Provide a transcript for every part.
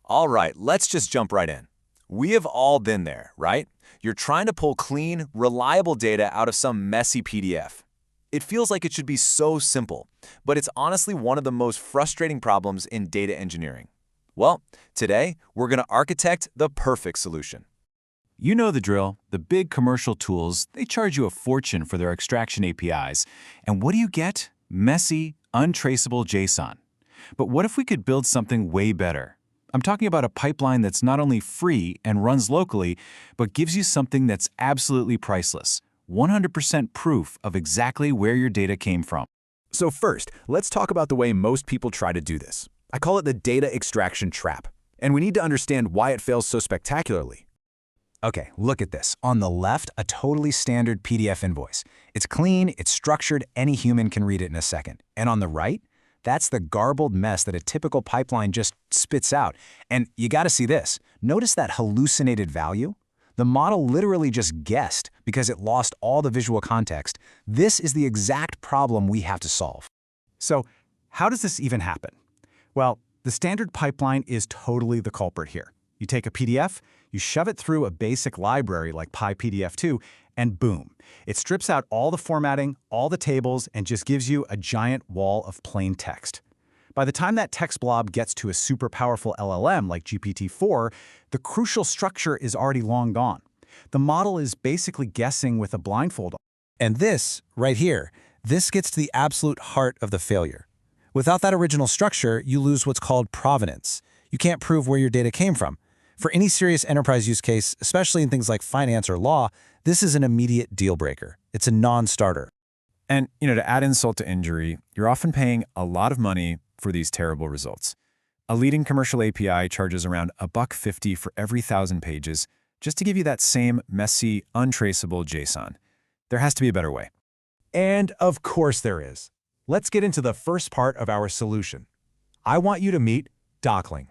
All right, let's just jump right in. We have all been there, right? You're trying to pull clean, reliable data out of some messy PDF. It feels like it should be so simple, but it's honestly one of the most frustrating problems in data engineering. Well, today, we're going to architect the perfect solution. You know the drill. The big commercial tools, they charge you a fortune for their extraction APIs. And what do you get? Messy, untraceable JSON. But what if we could build something way better? I'm talking about a pipeline that's not only free and runs locally, but gives you something that's absolutely priceless. 100% proof of exactly where your data came from. So first, let's talk about the way most people try to do this. I call it the data extraction trap. And we need to understand why it fails so spectacularly. Okay, look at this. On the left, a totally standard PDF invoice. It's clean, it's structured, any human can read it in a second. And on the right, that's the garbled mess that a typical pipeline just spits out. And you gotta see this. Notice that hallucinated value? The model literally just guessed because it lost all the visual context. This is the exact problem we have to solve. So how does this even happen? Well, the standard pipeline is totally the culprit here. You take a PDF, you shove it through a basic library like PyPDF2, and boom, it strips out all the formatting, all the tables, and just gives you a giant wall of plain text. By the time that text blob gets to a super powerful LLM like GPT-4, the crucial structure is already long gone. The model is basically guessing with a blindfold on. And this, right here, this gets to the absolute heart of the failure. Without that original structure, you lose what's called provenance. You can't prove where your data came from. For any serious enterprise use case, especially in things like finance or law, this is an immediate deal breaker. It's a non-starter. And, to add insult to injury, you're often paying a lot of money for these terrible results. A leading commercial API charges around $1.50 for every 1,000 pages just to give you that same messy, untraceable JSON. There has to be a better way. And of course there is. Let's get into the first part of our solution. I want you to meet Docling.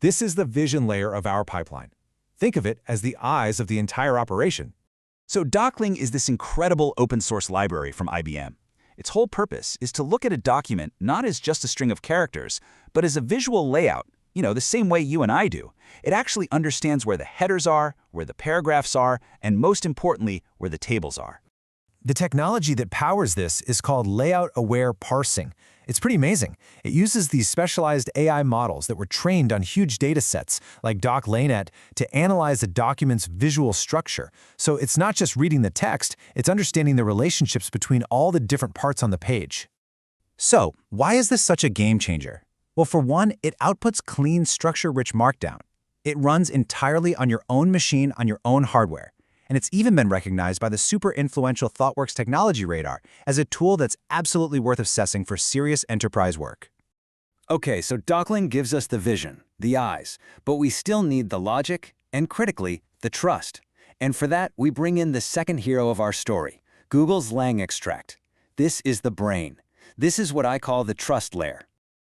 This is the vision layer of our pipeline. Think of it as the eyes of the entire operation. So Docling is this incredible open-source library from IBM. Its whole purpose is to look at a document not as just a string of characters, but as a visual layout, the same way you and I do. It actually understands where the headers are, where the paragraphs are, and most importantly, where the tables are. The technology that powers this is called layout-aware parsing. It's pretty amazing. It uses these specialized AI models that were trained on huge data sets, like DocLayNet, to analyze a document's visual structure. So it's not just reading the text, it's understanding the relationships between all the different parts on the page. So, why is this such a game changer? Well, for one, it outputs clean, structure-rich markdown. It runs entirely on your own machine on your own hardware. And it's even been recognized by the super influential ThoughtWorks Technology Radar as a tool that's absolutely worth assessing for serious enterprise work. Okay, so Docling gives us the vision, the eyes, but we still need the logic and, critically, the trust. And for that, we bring in the second hero of our story, Google's LangExtract. This is the brain. This is what I call the trust layer.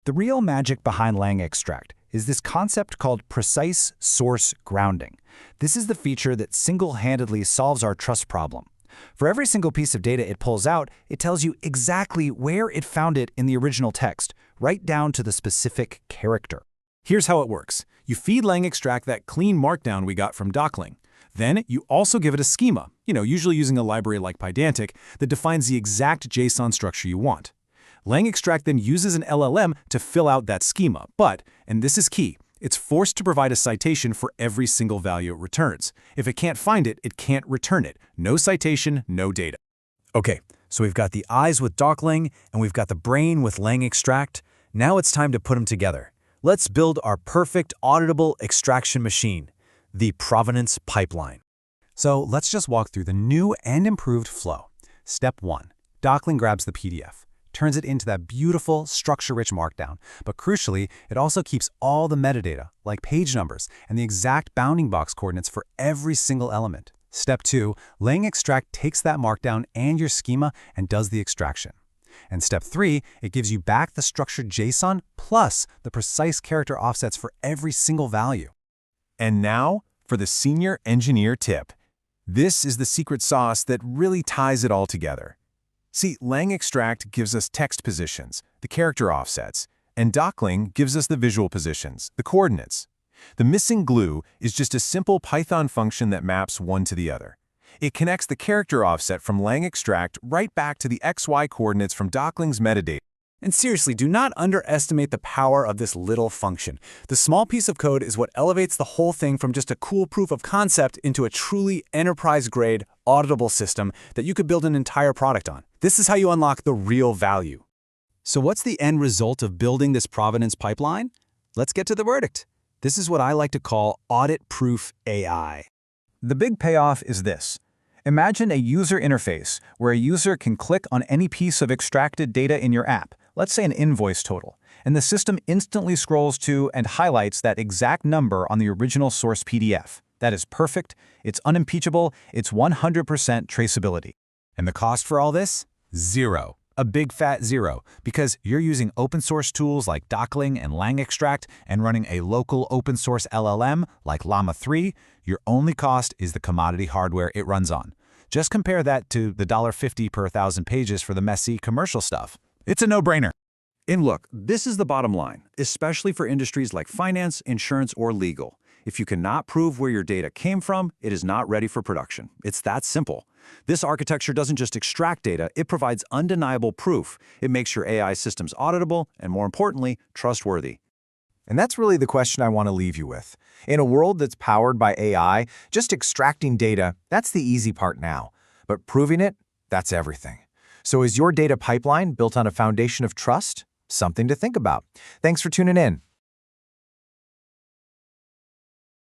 The real magic behind LangExtract is this concept called precise source grounding. This is the feature that single-handedly solves our trust problem. For every single piece of data it pulls out, it tells you exactly where it found it in the original text, right down to the specific character. Here's how it works. You feed LangExtract that clean markdown we got from Docling. Then you also give it a schema, usually using a library like Pydantic, that defines the exact JSON structure you want. LangExtract then uses an LLM to fill out that schema, but, and this is key, it's forced to provide a citation for every single value it returns. If it can't find it, it can't return it. No citation, no data. Okay, so we've got the eyes with Docling, and we've got the brain with LangExtract. Now it's time to put them together. Let's build our perfect auditable extraction machine, the provenance pipeline. So let's just walk through the new and improved flow. Step 1. Docling grabs the PDF. Turns it into that beautiful, structure-rich markdown. But crucially, it also keeps all the metadata, like page numbers and the exact bounding box coordinates for every single element. Step 2, LangExtract takes that markdown and your schema and does the extraction. And step 3, it gives you back the structured JSON plus the precise character offsets for every single value. And now, for the senior engineer tip. This is the secret sauce that really ties it all together. See, LangExtract gives us text positions, the character offsets, and Docling gives us the visual positions, the coordinates. The missing glue is just a simple Python function that maps one to the other. It connects the character offset from LangExtract right back to the XY coordinates from Docling's metadata. And seriously, do not underestimate the power of this little function. The small piece of code is what elevates the whole thing from just a cool proof of concept into a truly enterprise-grade, auditable system that you could build an entire product on. This is how you unlock the real value. So what's the end result of building this provenance pipeline? Let's get to the verdict. This is what I like to call audit-proof AI. The big payoff is this. Imagine a user interface where a user can click on any piece of extracted data in your app, let's say an invoice total, and the system instantly scrolls to and highlights that exact number on the original source PDF. That is perfect, it's unimpeachable, it's 100% traceability. And the cost for all this? Zero. A big fat zero, because you're using open source tools like Docling and LangExtract and running a local open source LLM like Llama 3, your only cost is the commodity hardware it runs on. Just compare that to the $1.50 per 1,000 pages for the messy commercial stuff. It's a no-brainer. And look, this is the bottom line, especially for industries like finance, insurance, or legal. If you cannot prove where your data came from, it is not ready for production. It's that simple. This architecture doesn't just extract data, it provides undeniable proof. It makes your AI systems auditable and, more importantly, trustworthy. And that's really the question I want to leave you with. In a world that's powered by AI, just extracting data, that's the easy part now. But proving it, that's everything. So is your data pipeline built on a foundation of trust? Something to think about. Thanks for tuning in.